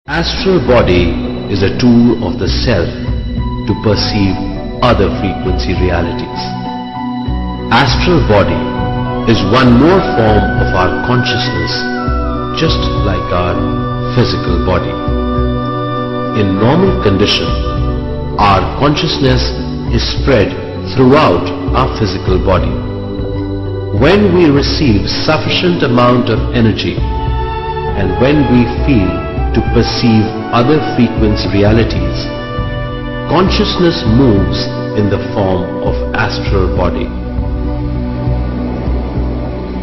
Astral body is a tool of the self to perceive other frequency realities. Astral body is one more form of our consciousness, just like our physical body. In normal condition, our consciousness is spread throughout our physical body. When we receive sufficient amount of energy and when we feel to perceive other frequency realities, consciousness moves in the form of astral body.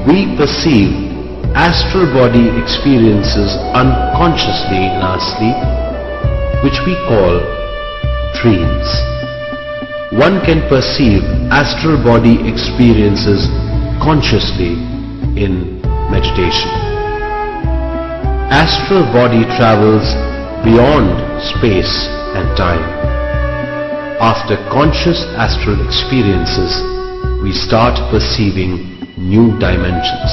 We perceive astral body experiences unconsciously in our sleep, which we call dreams. One can perceive astral body experiences consciously in meditation. Astral body travels beyond space and time. After conscious astral experiences, we start perceiving new dimensions.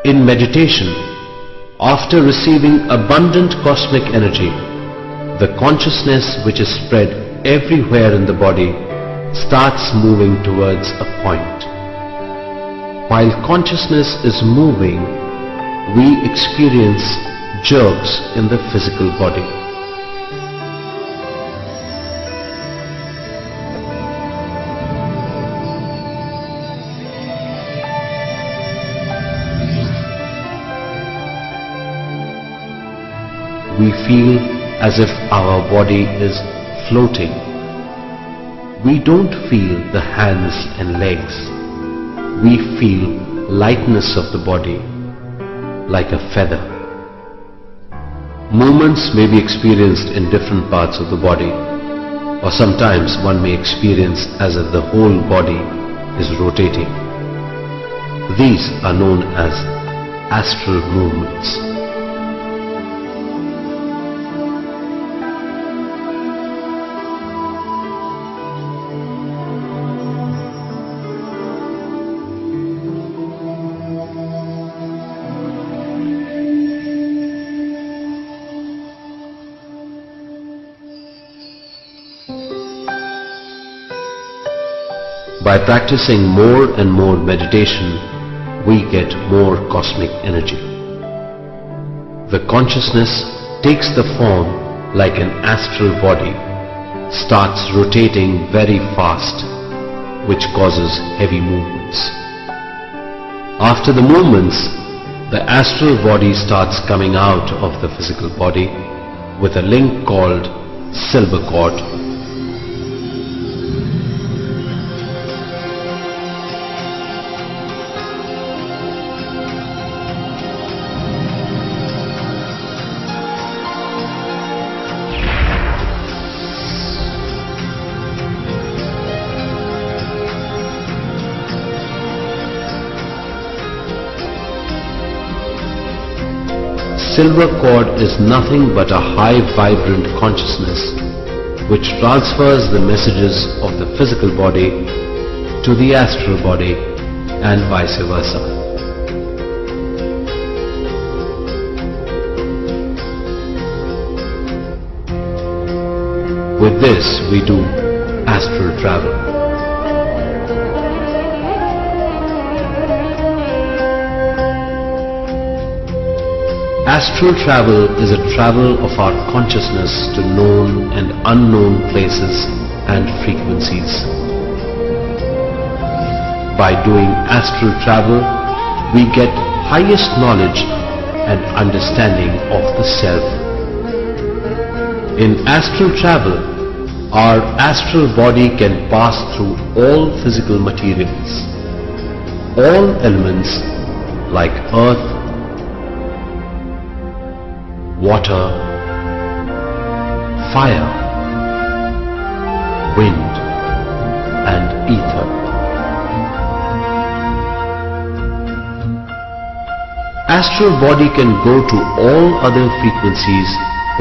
In meditation, after receiving abundant cosmic energy, the consciousness which is spread everywhere in the body starts moving towards a point. While consciousness is moving, we experience jerks in the physical body. We feel as if our body is floating. We don't feel the hands and legs. We feel lightness of the body, like a feather. Movements may be experienced in different parts of the body, or sometimes one may experience as if the whole body is rotating. These are known as astral movements. By practicing more and more meditation, we get more cosmic energy. The consciousness takes the form like an astral body, starts rotating very fast, which causes heavy movements. After the movements, the astral body starts coming out of the physical body with a link called silver cord. Silver cord is nothing but a high vibrant consciousness which transfers the messages of the physical body to the astral body and vice versa. With this we do astral travel. Astral travel is a travel of our consciousness to known and unknown places and frequencies. By doing astral travel, we get highest knowledge and understanding of the self. In astral travel, our astral body can pass through all physical materials. All elements like earth, water, fire, wind and ether. Astral body can go to all other frequencies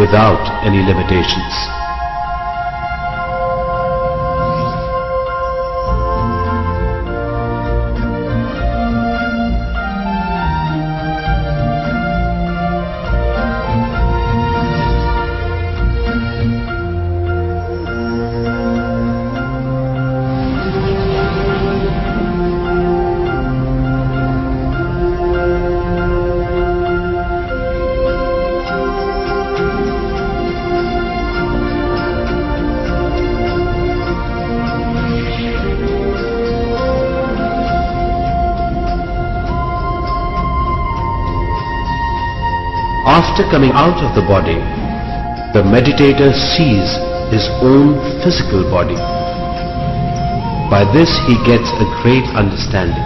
without any limitations. After coming out of the body, the meditator sees his own physical body. By this he gets a great understanding.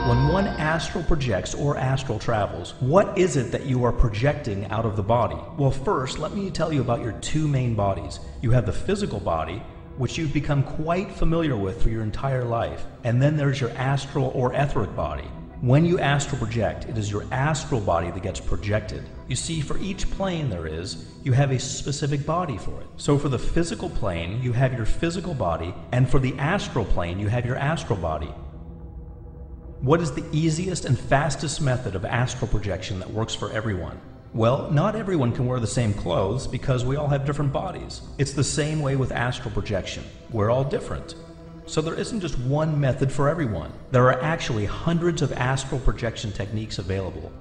When one astral projects or astral travels, what is it that you are projecting out of the body? Well, first, let me tell you about your two main bodies. You have the physical body, which you've become quite familiar with for your entire life. And then there's your astral or etheric body. When you astral project, it is your astral body that gets projected. You see, for each plane there is, you have a specific body for it. So for the physical plane, you have your physical body, and for the astral plane, you have your astral body. What is the easiest and fastest method of astral projection that works for everyone? Well, not everyone can wear the same clothes because we all have different bodies. It's the same way with astral projection. We're all different. So there isn't just one method for everyone. There are actually hundreds of astral projection techniques available.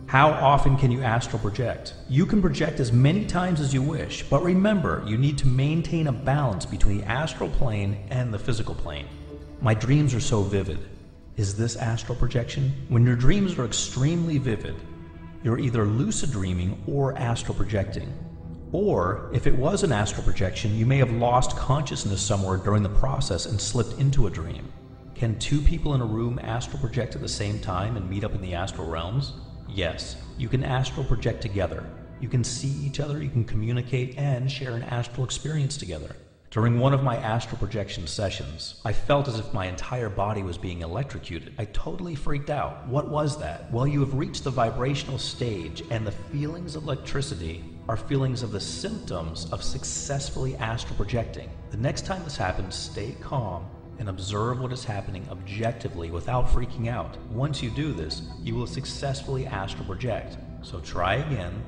How often can you astral project? You can project as many times as you wish, but remember, you need to maintain a balance between the astral plane and the physical plane. My dreams are so vivid. Is this astral projection? When your dreams are extremely vivid, you're either lucid dreaming or astral projecting. Or, if it was an astral projection, you may have lost consciousness somewhere during the process and slipped into a dream. Can two people in a room astral project at the same time and meet up in the astral realms? Yes, you can astral project together. You can see each other, you can communicate, and share an astral experience together. During one of my astral projection sessions, I felt as if my entire body was being electrocuted. I totally freaked out. What was that? Well, you have reached the vibrational stage, and the feelings of electricity are feelings of the symptoms of successfully astral projecting. The next time this happens, stay calm and observe what is happening objectively without freaking out. Once you do this, you will successfully astral project. So try again,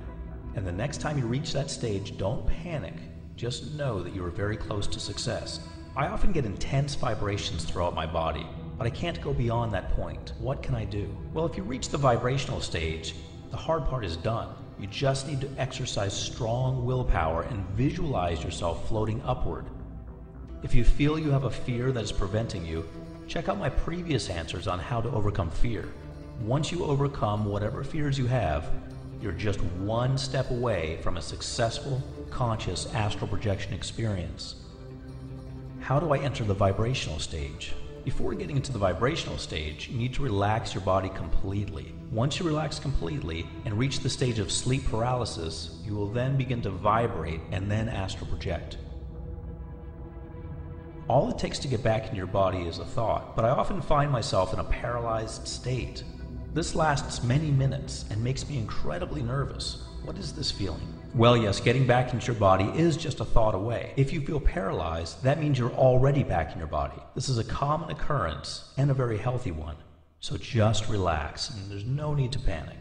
and the next time you reach that stage, don't panic. Just know that you are very close to success. I often get intense vibrations throughout my body, but I can't go beyond that point. What can I do? Well, if you reach the vibrational stage, the hard part is done. You just need to exercise strong willpower and visualize yourself floating upward. If you feel you have a fear that is preventing you, check out my previous answers on how to overcome fear. Once you overcome whatever fears you have, you're just one step away from a successful, conscious astral projection experience. How do I enter the vibrational stage? Before getting into the vibrational stage, you need to relax your body completely. Once you relax completely and reach the stage of sleep paralysis, you will then begin to vibrate and then astral project. All it takes to get back into your body is a thought, but I often find myself in a paralyzed state. This lasts many minutes and makes me incredibly nervous. What is this feeling? Well, yes, getting back into your body is just a thought away. If you feel paralyzed, that means you're already back in your body. This is a common occurrence and a very healthy one. So just relax, and there's no need to panic.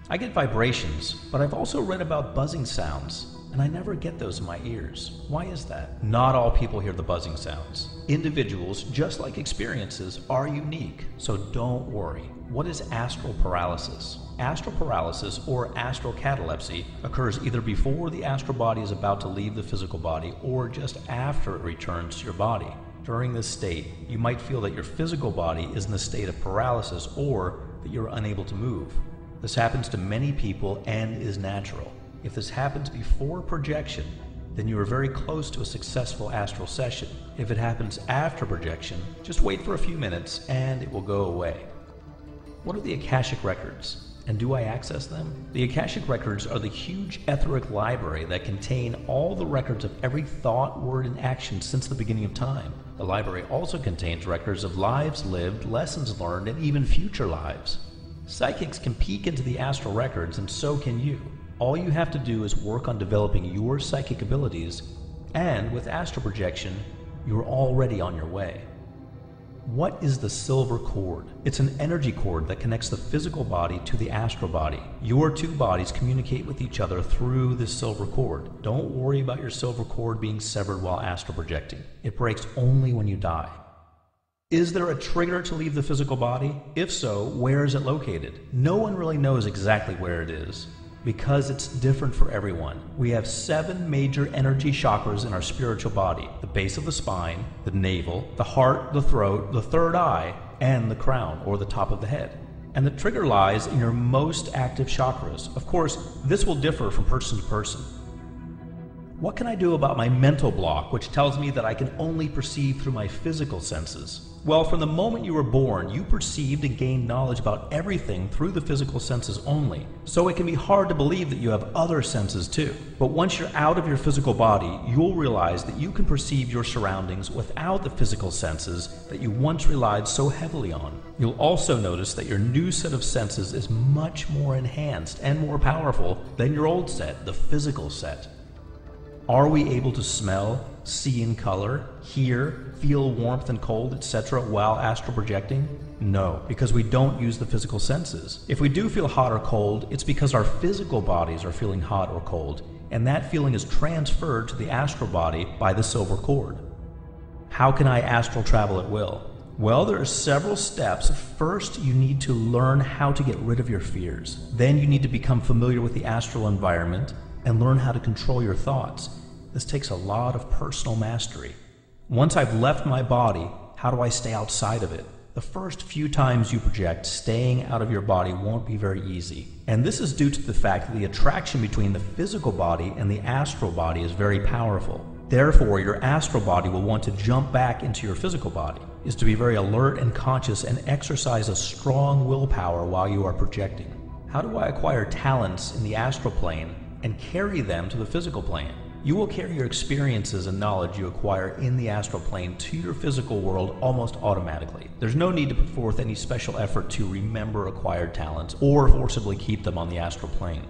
I get vibrations, but I've also read about buzzing sounds, and I never get those in my ears. Why is that? Not all people hear the buzzing sounds. Individuals, just like experiences, are unique, so don't worry. What is astral paralysis? Astral paralysis, or astral catalepsy, occurs either before the astral body is about to leave the physical body or just after it returns to your body. During this state, you might feel that your physical body is in a state of paralysis or that you're unable to move. This happens to many people and is natural. If this happens before projection, then you are very close to a successful astral session. If it happens after projection, just wait for a few minutes and it will go away. What are the Akashic Records? And do I access them? The Akashic Records are the huge etheric library that contain all the records of every thought, word, and action since the beginning of time. The library also contains records of lives lived, lessons learned, and even future lives. Psychics can peek into the astral records, and so can you. All you have to do is work on developing your psychic abilities, and with astral projection, you're already on your way. What is the silver cord? It's an energy cord that connects the physical body to the astral body. Your two bodies communicate with each other through this silver cord. Don't worry about your silver cord being severed while astral projecting. It breaks only when you die. Is there a trigger to leave the physical body? If so, where is it located? No one really knows exactly where it is, because it's different for everyone. We have 7 major energy chakras in our spiritual body: the base of the spine, the navel, the heart, the throat, the third eye, and the crown, or the top of the head. And the trigger lies in your most active chakras. Of course, this will differ from person to person. What can I do about my mental block, which tells me that I can only perceive through my physical senses? Well, from the moment you were born, you perceived and gained knowledge about everything through the physical senses only. So it can be hard to believe that you have other senses too. But once you're out of your physical body, you'll realize that you can perceive your surroundings without the physical senses that you once relied so heavily on. You'll also notice that your new set of senses is much more enhanced and more powerful than your old set, the physical set. Are we able to smell, see in color, hear, feel warmth and cold, etc. while astral projecting? No, because we don't use the physical senses. If we do feel hot or cold, it's because our physical bodies are feeling hot or cold, and that feeling is transferred to the astral body by the silver cord. How can I astral travel at will? Well, there are several steps. First, you need to learn how to get rid of your fears. Then you need to become familiar with the astral environment and learn how to control your thoughts. This takes a lot of personal mastery. Once I've left my body, how do I stay outside of it? The first few times you project, staying out of your body won't be very easy. And this is due to the fact that the attraction between the physical body and the astral body is very powerful. Therefore, your astral body will want to jump back into your physical body, is to be very alert and conscious and exercise a strong willpower while you are projecting. How do I acquire talents in the astral plane and carry them to the physical plane? You will carry your experiences and knowledge you acquire in the astral plane to your physical world almost automatically. There's no need to put forth any special effort to remember acquired talents or forcibly keep them on the astral plane.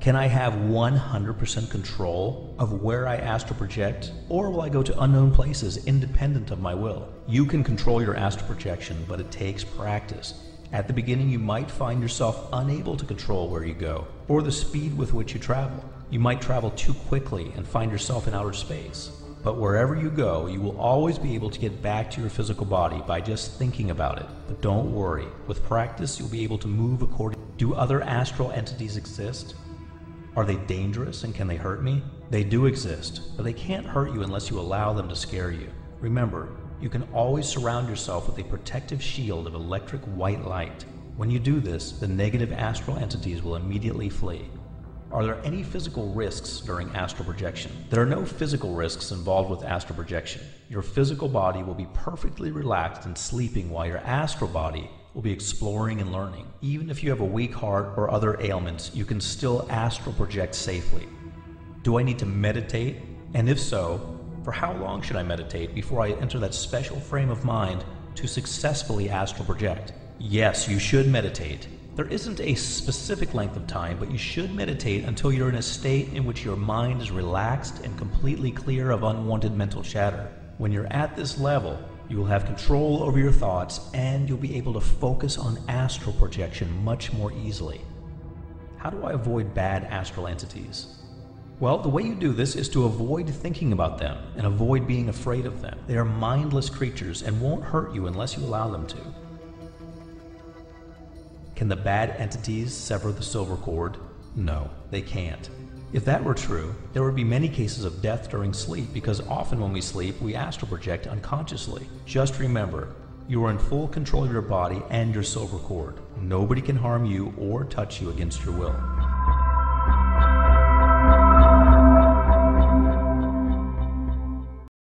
Can I have 100% control of where I astral project, or will I go to unknown places independent of my will? You can control your astral projection, but it takes practice. At the beginning, you might find yourself unable to control where you go, or the speed with which you travel. You might travel too quickly and find yourself in outer space. But wherever you go, you will always be able to get back to your physical body by just thinking about it. But don't worry, with practice, you'll be able to move accordingly. Do other astral entities exist? Are they dangerous and can they hurt me? They do exist, but they can't hurt you unless you allow them to scare you. Remember, you can always surround yourself with a protective shield of electric white light. When you do this, the negative astral entities will immediately flee. Are there any physical risks during astral projection? There are no physical risks involved with astral projection. Your physical body will be perfectly relaxed and sleeping while your astral body will be exploring and learning. Even if you have a weak heart or other ailments, you can still astral project safely. Do I need to meditate? And if so, for how long should I meditate before I enter that special frame of mind to successfully astral project? Yes, you should meditate. There isn't a specific length of time, but you should meditate until you're in a state in which your mind is relaxed and completely clear of unwanted mental chatter. When you're at this level, you will have control over your thoughts and you'll be able to focus on astral projection much more easily. How do I avoid bad astral entities? Well, the way you do this is to avoid thinking about them and avoid being afraid of them. They are mindless creatures and won't hurt you unless you allow them to. Can the bad entities sever the silver cord? No, they can't. If that were true, there would be many cases of death during sleep because often when we sleep, we astral project unconsciously. Just remember, you are in full control of your body and your silver cord. Nobody can harm you or touch you against your will.